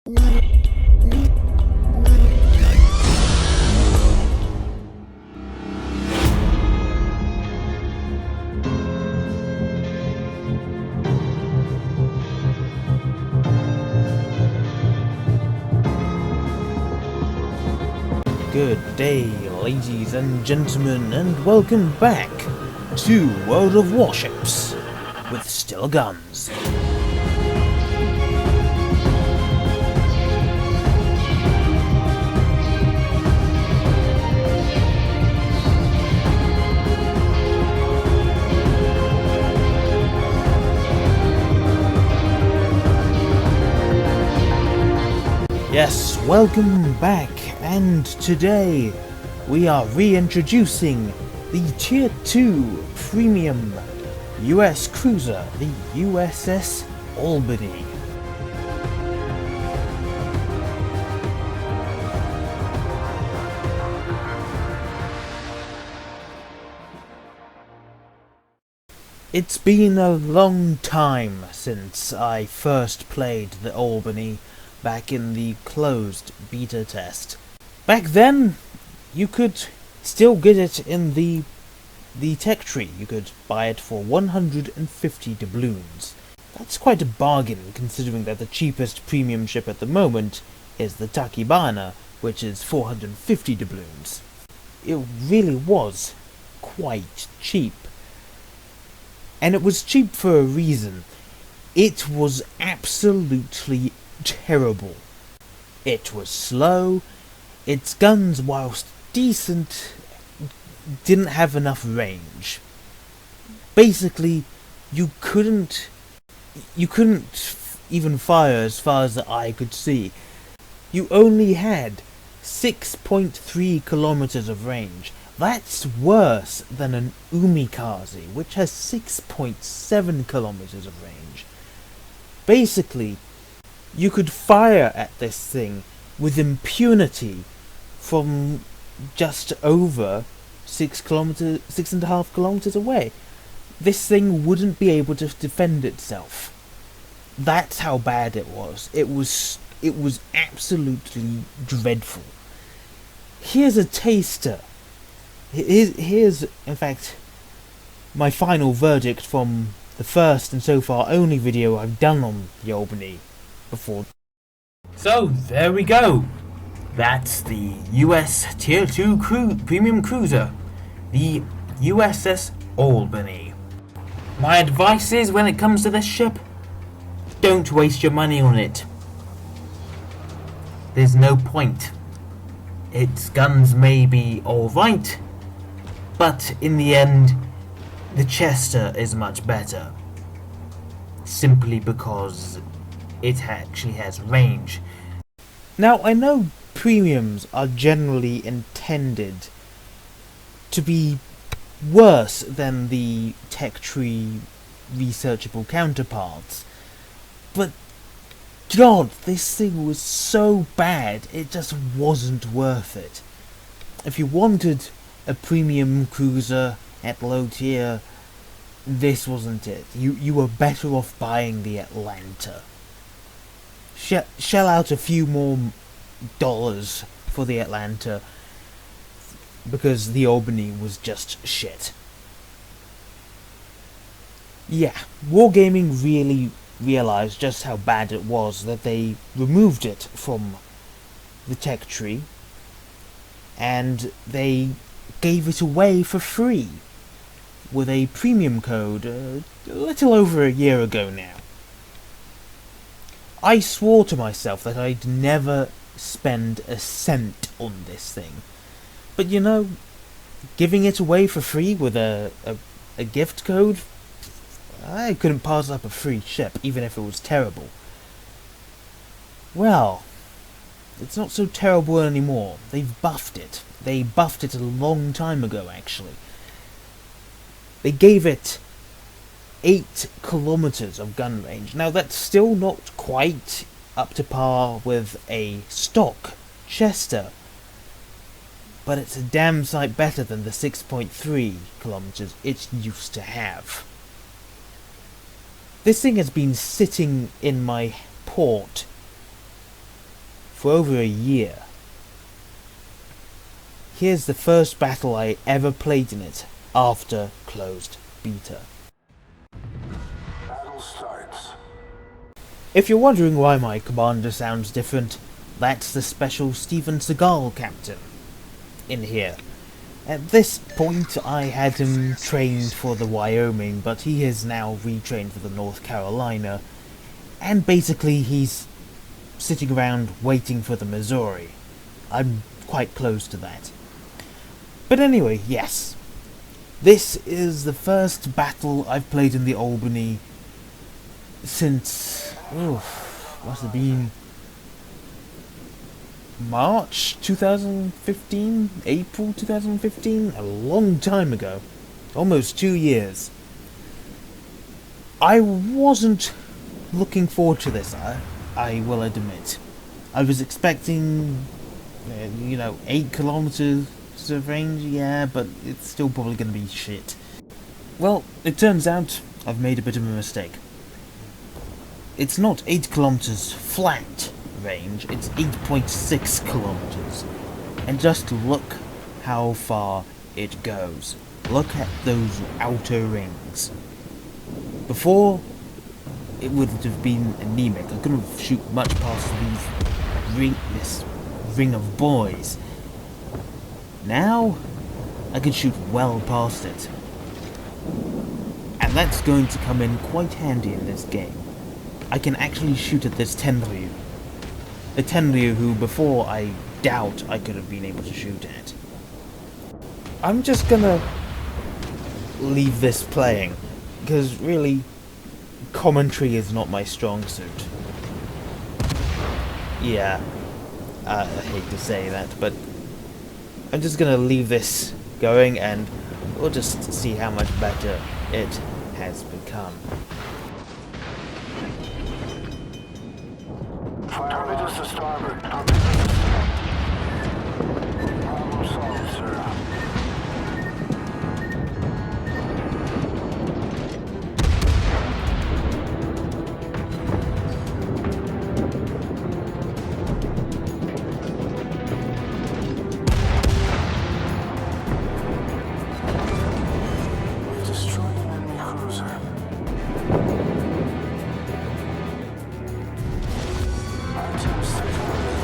Good day, ladies and gentlemen, and welcome back to World of Warships with Still Guns. Yes, welcome back, and today we are reintroducing the Tier 2 Premium US Cruiser, the USS Albany. It's been a long time since I first played the Albany, back in the closed beta test. Back then, you could still get it in the tech tree. You could buy it for 150 doubloons. That's quite a bargain, considering that the cheapest premium ship at the moment is the Tachibana, which is 450 doubloons. It really was quite cheap. And it was cheap for a reason. It was absolutely terrible. It was slow, its guns, whilst decent, didn't have enough range. Basically, you couldn't even fire as far as the eye could see. You only had 6.3 kilometers of range. That's worse than an Umikaze, which has 6.7 kilometers of range. Basically, you could fire at this thing with impunity from just over 6.5 kilometers away. This thing wouldn't be able to defend itself. That's how bad it was. It was absolutely dreadful. Here's a taster. Here's, in fact, my final verdict from the first and so far only video I've done on the Albany before. So there we go. That's the US Tier 2 Premium Cruiser, the USS Albany. My advice is, when it comes to this ship, don't waste your money on it. There's no point. Its guns may be alright, but in the end, the Chester is much better. Simply because it actually has range. Now, I know premiums are generally intended to be worse than the tech tree researchable counterparts, but God, this thing was so bad, it just wasn't worth it. If you wanted a premium cruiser at low tier, this wasn't it. You were better off buying the Atlanta. Shell out a few more dollars for the Atlanta, because the Albany was just shit. Yeah, Wargaming really realized just how bad it was that they removed it from the tech tree, and they gave it away for free with a premium code a little over a year ago now. I swore to myself that I'd never spend a cent on this thing. But you know, giving it away for free with a gift code, I couldn't pass up a free ship, even if it was terrible. Well, it's not so terrible anymore. They've buffed it. They buffed it a long time ago, actually. They gave it 8 kilometers of gun range. Now, that's still not quite up to par with a stock Chester, but it's a damn sight better than the 6.3 kilometers it used to have. This thing has been sitting in my port for over a year. Here's the first battle I ever played in it after closed beta. Battle starts. If you're wondering why my commander sounds different, that's the special Steven Seagal captain in here. At this point I had him trained for the Wyoming, but he is now retrained for the North Carolina, and basically he's sitting around waiting for the Missouri. I'm quite close to that. But anyway, yes. This is the first battle I've played in the Albany since, must have been March 2015? April 2015? A long time ago. Almost 2 years. I wasn't looking forward to this, I will admit. I was expecting, 8 kilometers of range, yeah, but it's still probably going to be shit. Well, it turns out I've made a bit of a mistake. It's not 8 kilometers flat range, it's 8.6 kilometers. And just look how far it goes. Look at those outer rings. Before, it would have been anemic. I couldn't shoot much past this ring of boys. Now, I can shoot well past it. And that's going to come in quite handy in this game. I can actually shoot at this Tenryu. A Tenryu who before I doubt I could have been able to shoot at. I'm just gonna leave this playing, because really, commentary is not my strong suit. Yeah, I hate to say that, but I'm just gonna leave this going and we'll just see how much better it has become. Torpedoes to starboard. Problem solved, sir. We've destroyed an enemy cruiser. Our team's taken over.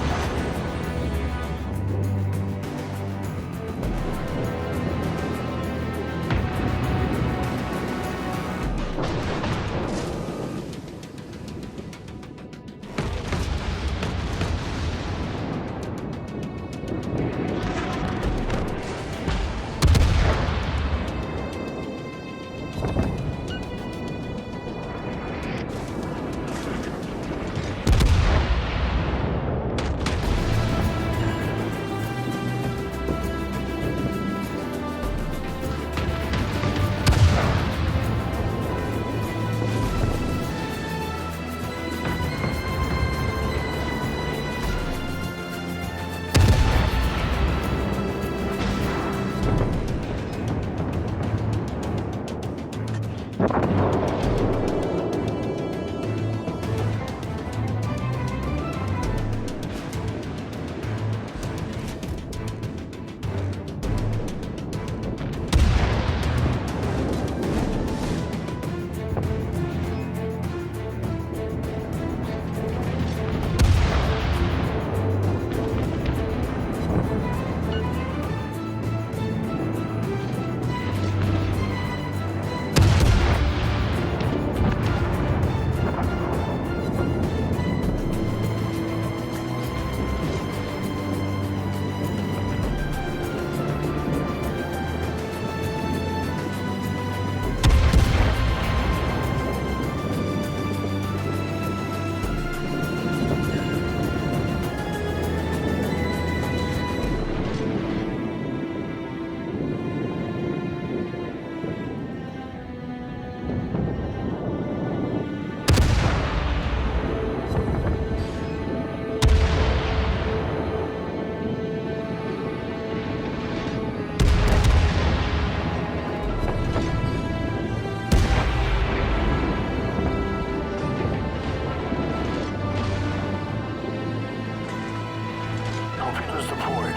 Torpedoes deployed.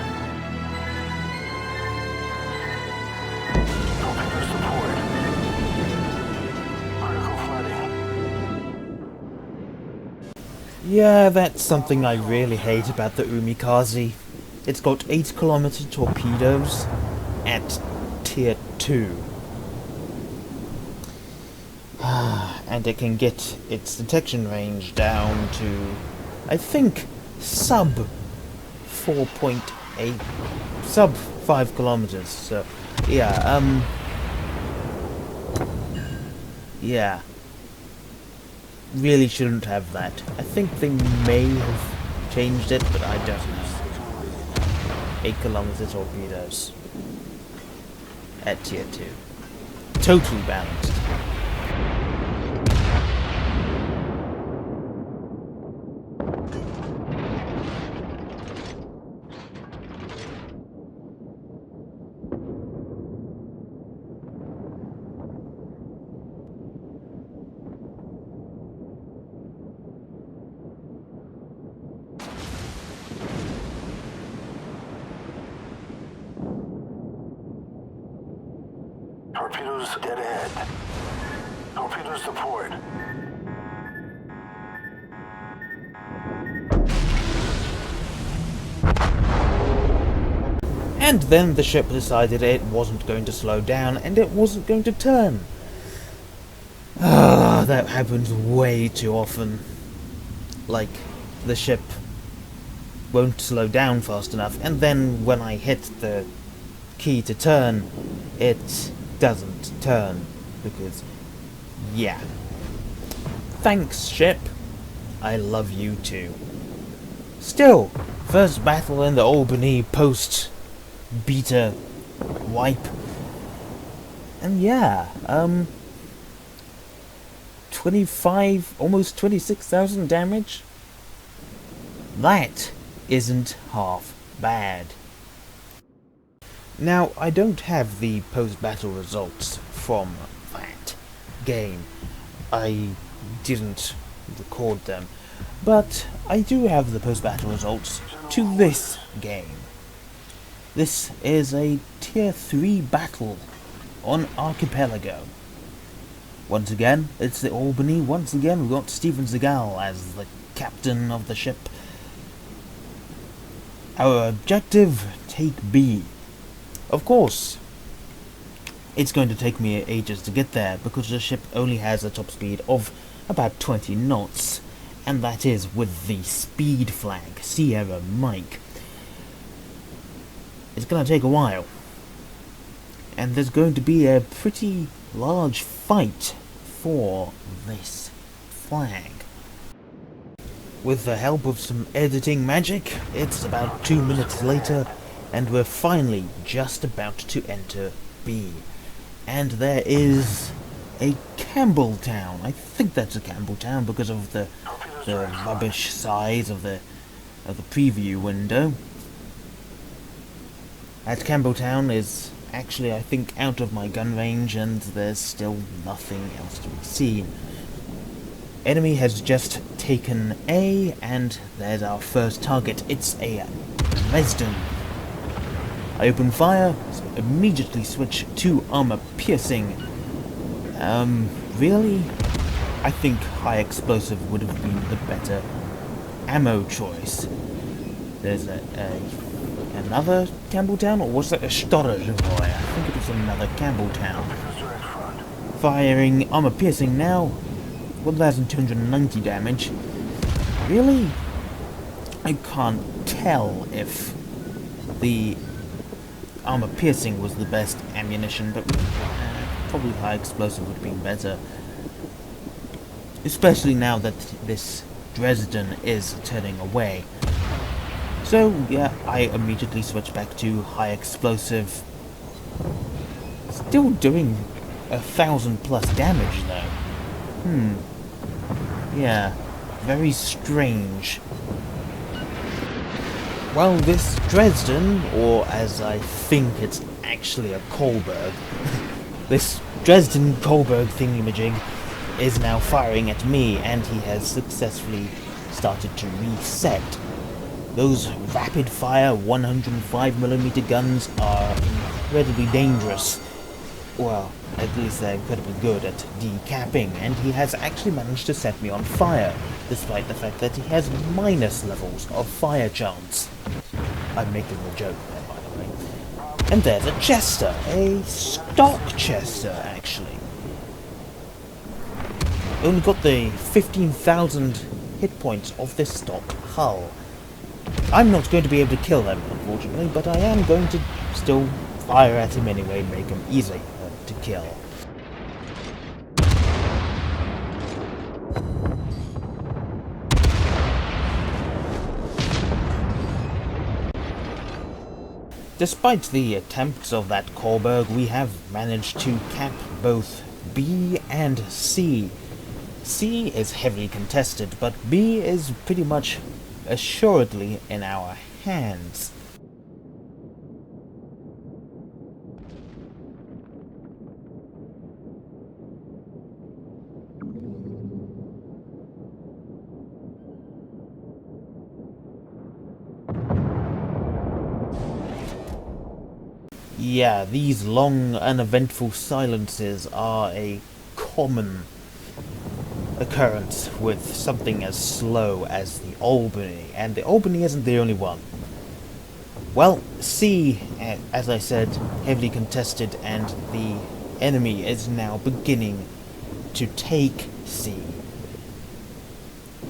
Torpedoes deployed. Critical flooding. Yeah, that's something I really hate about the Umikaze. It's got 8-kilometer torpedoes at tier 2. And it can get its detection range down to, I think, sub 4.8, sub 5 kilometers. So, yeah, yeah. Really shouldn't have that. I think they may have changed it, but I don't know. 8-kilometer torpedoes at tier 2. Totally balanced. Torpedoes dead ahead. Torpedoes deployed. And then the ship decided it wasn't going to slow down and it wasn't going to turn. That happens way too often. Like, the ship won't slow down fast enough, and then when I hit the key to turn, it doesn't turn, because, yeah. Thanks, ship. I love you too. Still, first battle in the Albany post-beta wipe. And yeah, 25, almost 26,000 damage? That isn't half bad. Now, I don't have the post-battle results from that game. I didn't record them. But I do have the post-battle results to this game. This is a tier 3 battle on Archipelago. Once again, it's the Albany. Once again, we've got Steven Seagal as the captain of the ship. Our objective, take B. Of course, it's going to take me ages to get there because the ship only has a top speed of about 20 knots, and that is with the speed flag, Sierra Mike. It's going to take a while, and there's going to be a pretty large fight for this flag. With the help of some editing magic, it's about 2 minutes later, and we're finally just about to enter B. And there is a Campbelltown. I think that's a Campbelltown because of the rubbish size of the preview window. That Campbelltown is actually, I think, out of my gun range, and there's still nothing else to be seen. Enemy has just taken A, and there's our first target. It's a Dresden. I open fire, so immediately switch to armor piercing. Really? I think high explosive would have been the better ammo choice. There's another Campbelltown, or was that a Storage? I think it was another Campbelltown. Firing armor piercing now. 1,290 damage. Really? I can't tell if the armor piercing was the best ammunition, but probably high explosive would have been better. Especially now that this Dresden is turning away. So, yeah, I immediately switch back to high explosive. Still doing 1,000+ damage, though. Yeah, very strange. Well, this Dresden, or as I think it's actually a Kohlberg, this Dresden Kohlberg thingamajig is now firing at me, and he has successfully started to reset. Those rapid-fire 105mm guns are incredibly dangerous. Well, at least they're incredibly good at decapping, and he has actually managed to set me on fire, despite the fact that he has minus levels of fire chance. I'm making a joke there, by the way. And there's a Chester, a stock Chester, actually. Only got the 15,000 hit points of this stock hull. I'm not going to be able to kill him, unfortunately, but I am going to still fire at him anyway, make him easy to kill. Despite the attempts of that Kohlberg, we have managed to cap both B and C. C is heavily contested, but B is pretty much assuredly in our hands. Yeah, these long, uneventful silences are a common occurrence with something as slow as the Albany, and the Albany isn't the only one. Well, C, as I said, heavily contested, and the enemy is now beginning to take C.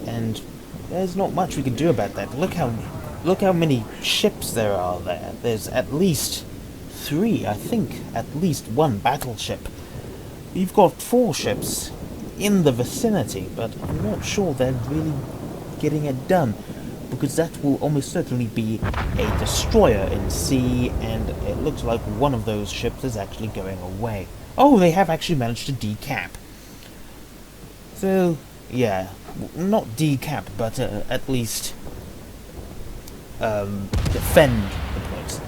And there's not much we can do about that. Look how many ships there are there. There's at least 3, I think, at least 1 battleship. You've got 4 ships in the vicinity, but I'm not sure they're really getting it done, because that will almost certainly be a destroyer in C, and it looks like one of those ships is actually going away. Oh, they have actually managed to decap. So, yeah, not decap, but at least defend the points.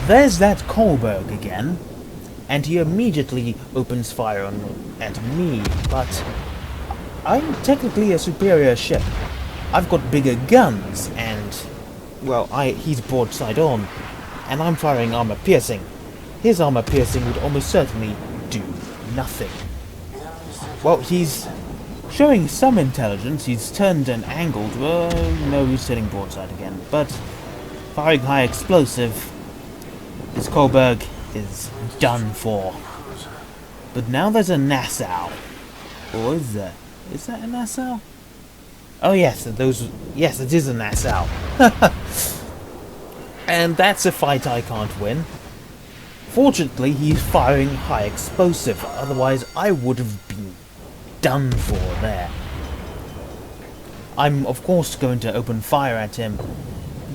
There's that Kohlberg again, and he immediately opens fire at me, but I'm technically a superior ship. I've got bigger guns, and, well, he's broadside on, and I'm firing armor piercing. His armor piercing would almost certainly do nothing. Well, he's showing some intelligence. He's turned and angled. No, he's turning broadside again, but firing high explosive. This Kohlberg is done for. But now there's a Nassau. Or is that? Is that a Nassau? Oh yes, yes, it is a Nassau. And that's a fight I can't win. Fortunately, he's firing high explosive, otherwise I would have been done for there. I'm of course going to open fire at him,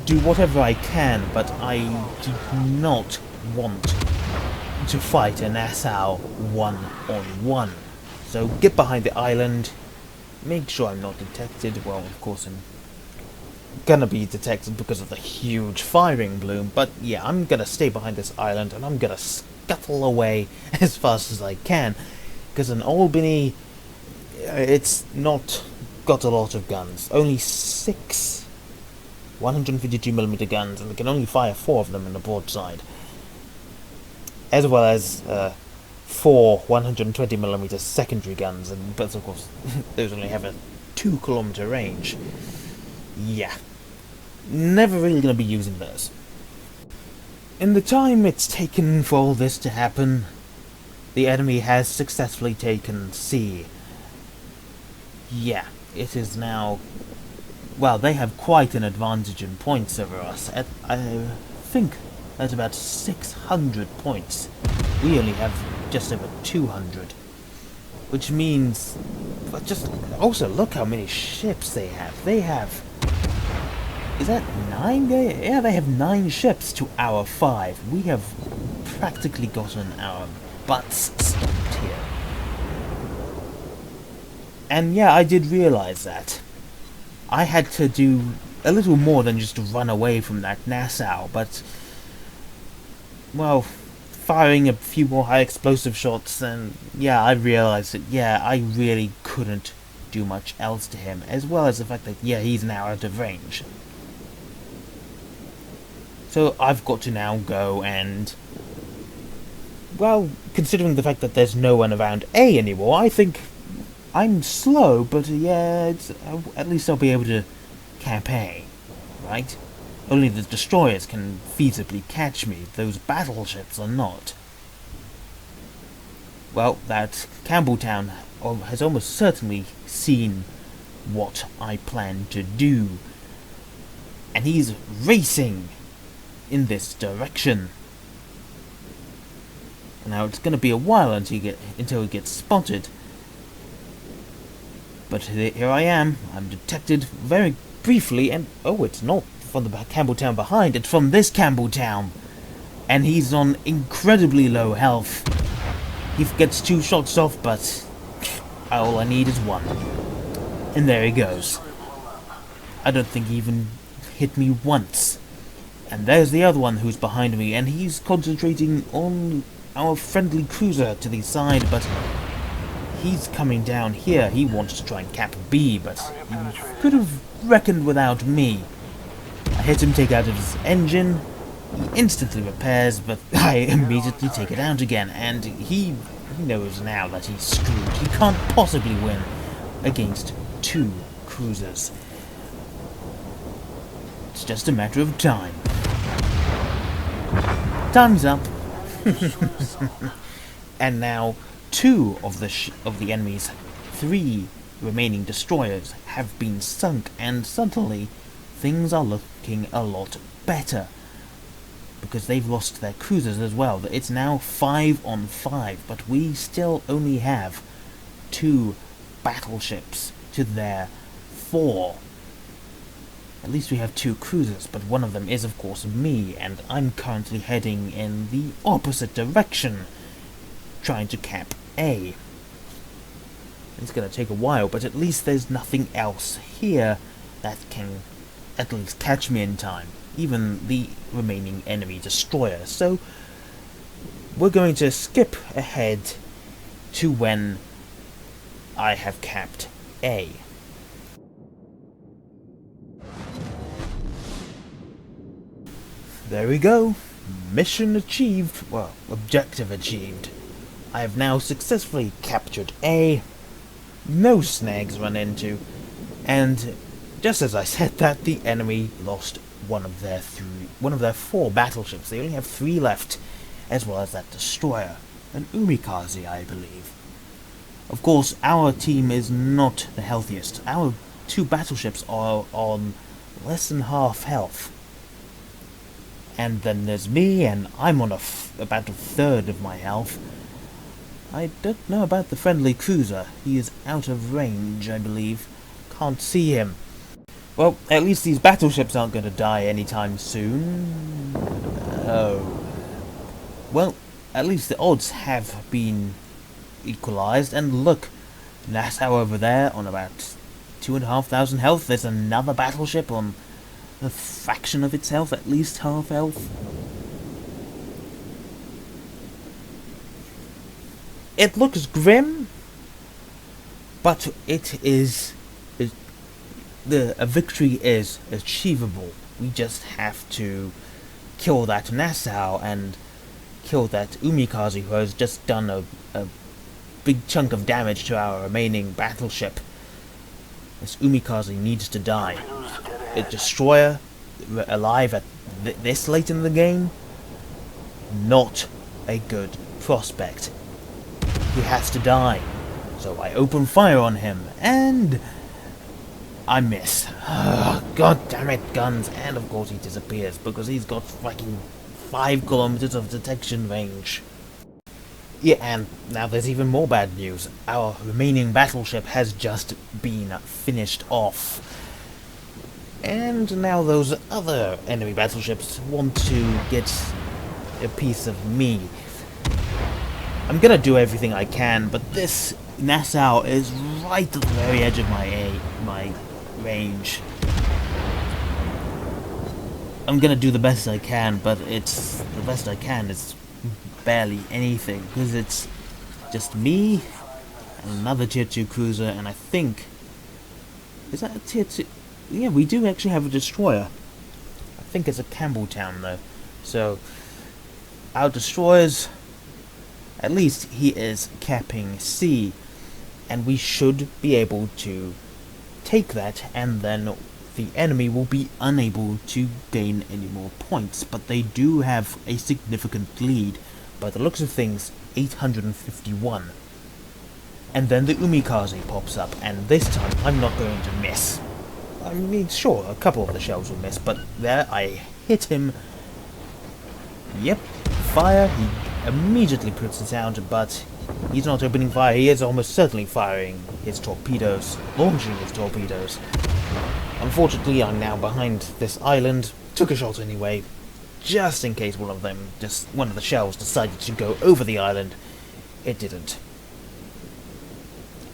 do whatever I can, but I do not want to fight a Nassau one-on-one. So get behind the island, make sure I'm not detected. Well, of course I'm gonna be detected because of the huge firing bloom, but yeah, I'm gonna stay behind this island and I'm gonna scuttle away as fast as I can, because in Albany, it's not got a lot of guns. Only 6 152mm guns, and they can only fire 4 of them in the broadside, as well as 4 120mm secondary guns, but of course those only have a 2-kilometer range. Yeah, never really going to be using those. In the time it's taken for all this to happen, the enemy has successfully taken C. Yeah, it is now... Well, they have quite an advantage in points over us. I think at about 600 points. We only have just over 200. Which means... But just also look how many ships they have. They have... Is that 9? Yeah, they have 9 ships to our 5. We have practically gotten our butts stomped here. And yeah, I did realize that. I had to do a little more than just run away from that Nassau, but, well, firing a few more high explosive shots, and yeah, I realized that, yeah, I really couldn't do much else to him, as well as the fact that, yeah, he's now out of range. So I've got to now go and, well, considering the fact that there's no one around A anymore, I think I'm slow, but yeah, at least I'll be able to cap A, right? Only the destroyers can feasibly catch me, those battleships are not. Well, that Campbelltown has almost certainly seen what I plan to do, and he's racing in this direction. Now it's going to be a while until he gets spotted, but here I am. I'm detected very briefly, and oh, it's not from the Campbelltown behind, it's from this Campbelltown, and he's on incredibly low health. He gets 2 shots off, but all I need is 1. And there he goes. I don't think he even hit me once. And there's the other one who's behind me, and he's concentrating on our friendly cruiser to the side, but he's coming down here. He wants to try and cap B, but he could have reckoned without me. I hit him, take out his engine. He instantly repairs, but I immediately take it out again, and he knows now that he's screwed. He can't possibly win against 2 cruisers. It's just a matter of time. Time's up. And now 2 of the enemy's 3 remaining destroyers have been sunk, and suddenly things are looking a lot better, because they've lost their cruisers as well. It's now 5 on 5, but we still only have 2 battleships to their 4. At least we have 2 cruisers, but one of them is of course me, and I'm currently heading in the opposite direction, trying to cap A. It's gonna take a while, but at least there's nothing else here that can at least catch me in time, even the remaining enemy destroyer. So we're going to skip ahead to when I have capped A. There we go. Mission achieved. Well, objective achieved. I have now successfully captured A. No snags run into, and just as I said that, the enemy lost one of their 4 battleships. They only have 3 left, as well as that destroyer, an Umikaze, I believe. Of course, our team is not the healthiest. Our 2 battleships are on less than half health. And then there's me, and I'm on about a third of my health. I don't know about the friendly cruiser. He is out of range, I believe. Can't see him. Well, at least these battleships aren't going to die anytime soon. Oh. Well, at least the odds have been equalized, and look, Nassau over there on about 2,500 health. There's another battleship on a fraction of its health, at least half health. It looks grim, but a victory is achievable. We just have to kill that Nassau and kill that Umikaze, who has just done a big chunk of damage to our remaining battleship. This Umikaze needs to die. A destroyer alive at this late in the game? Not a good prospect. He has to die. So I open fire on him, and I miss. God damn it, guns. And of course he disappears, because he's got fucking 5 kilometers of detection range. Yeah, and now there's even more bad news. Our remaining battleship has just been finished off. And now those other enemy battleships want to get a piece of me. I'm gonna do everything I can, but this Nassau is right at the very edge of my range. I'm gonna do the best I can, but the best I can is barely anything, because it's just me and another tier 2 cruiser, and I think, is that a tier 2? Yeah, we do actually have a destroyer. I think it's a Campbelltown though. So our destroyers, at least he is capping C, and we should be able to take that, and then the enemy will be unable to gain any more points. But they do have a significant lead, by the looks of things, 851. And then the Umikaze pops up, and this time I'm not going to miss. I mean, sure, a couple of the shells will miss, but there I hit him. Yep, fire, he immediately puts it out, but he's not opening fire, he is almost certainly firing his torpedoes, launching his torpedoes. Unfortunately, I'm now behind this island, took a shot anyway, just in case one of the shells decided to go over the island. It didn't.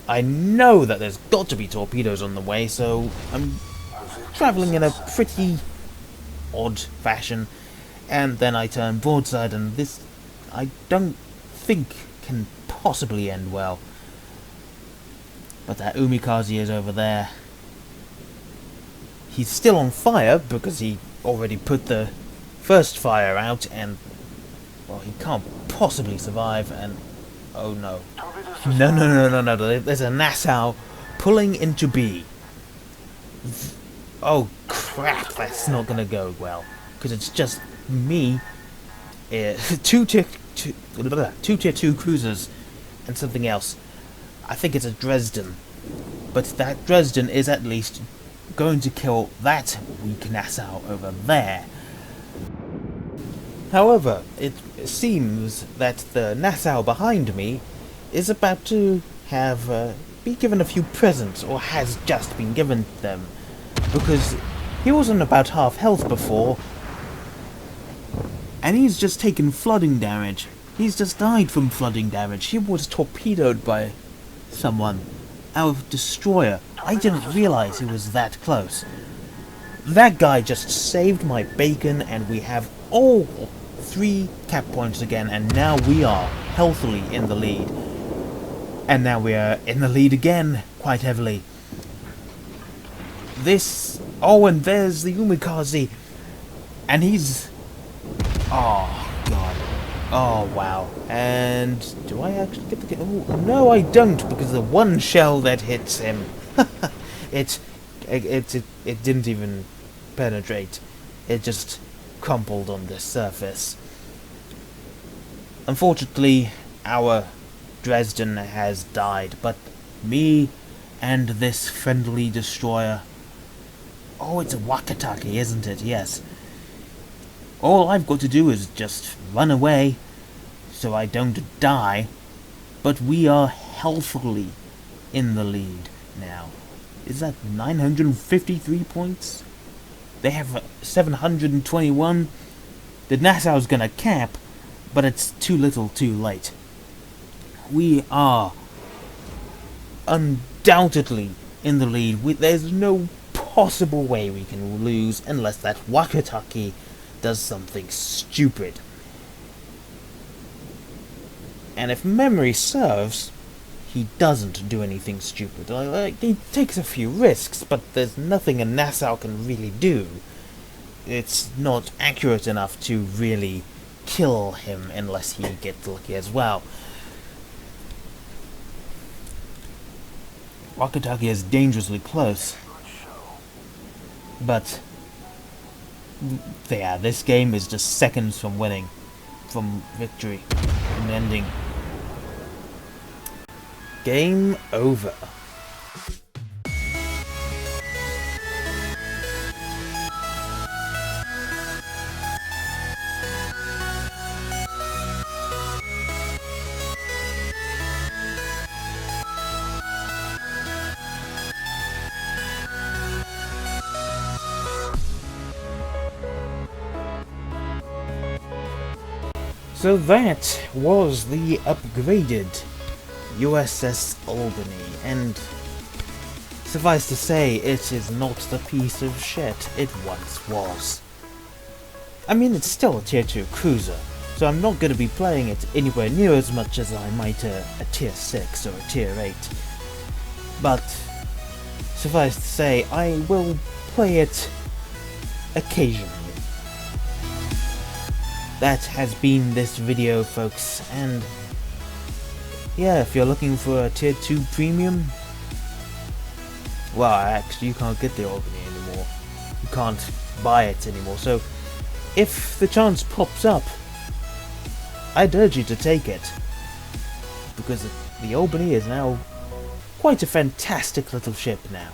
I know that there's got to be torpedoes on the way, so I'm travelling in a pretty odd fashion, and then I turn broadside, and this, I don't think, can possibly end well. But that Umikaze is over there. He's still on fire, because he already put the first fire out, and, well, he can't possibly survive, and, oh no. No, there's a Nassau pulling into B. Oh crap, that's not gonna go well, because it's just me, two tier 2 cruisers, and something else. I think it's a Dresden, but that Dresden is at least going to kill that weak Nassau over there. However, it seems that the Nassau behind me is about to have be given a few presents, or has just been given them, because he wasn't about half health before, and he's just taken flooding damage. He's just died from flooding damage. He was torpedoed by someone, our destroyer. I didn't realize he was that close. That guy just saved my bacon, and we have all 3 cap points again, and now we are healthily in the lead. And now we are in the lead again, quite heavily. Oh, and there's the Umikaze, and he's, oh god, oh wow. And do I actually get the, oh no I don't, because the one shell that hits him, it didn't even penetrate. It just crumpled on this surface. Unfortunately, our Dresden has died, but me and this friendly destroyer, oh, it's a Wakatake, isn't it? Yes. All I've got to do is just run away, so I don't die, but we are healthily in the lead now. Is that 953 points? They have 721. The Nassau's gonna cap, but it's too little too late. We are undoubtedly in the lead. There's no possible way we can lose unless that Wakatake does something stupid. And if memory serves, he doesn't do anything stupid. He takes a few risks, but there's nothing a Nassau can really do. It's not accurate enough to really kill him unless he gets lucky as well. Wakatake is dangerously close. But yeah, this game is just seconds from winning, from victory, from ending. Game over. So that was the upgraded USS Albany, and suffice to say, it is not the piece of shit it once was. I mean, it's still a tier 2 cruiser, so I'm not going to be playing it anywhere near as much as I might a tier 6 or a tier 8. But suffice to say, I will play it occasionally. that has been this video, folks, and yeah, if you're looking for a tier 2 premium, well, actually you can't get the Albany anymore. You can't buy it anymore, so if the chance pops up, I'd urge you to take it, because the Albany is now quite a fantastic little ship now.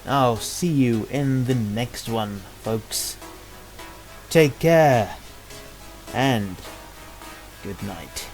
I'll see you in the next one, folks. Take care, and good night.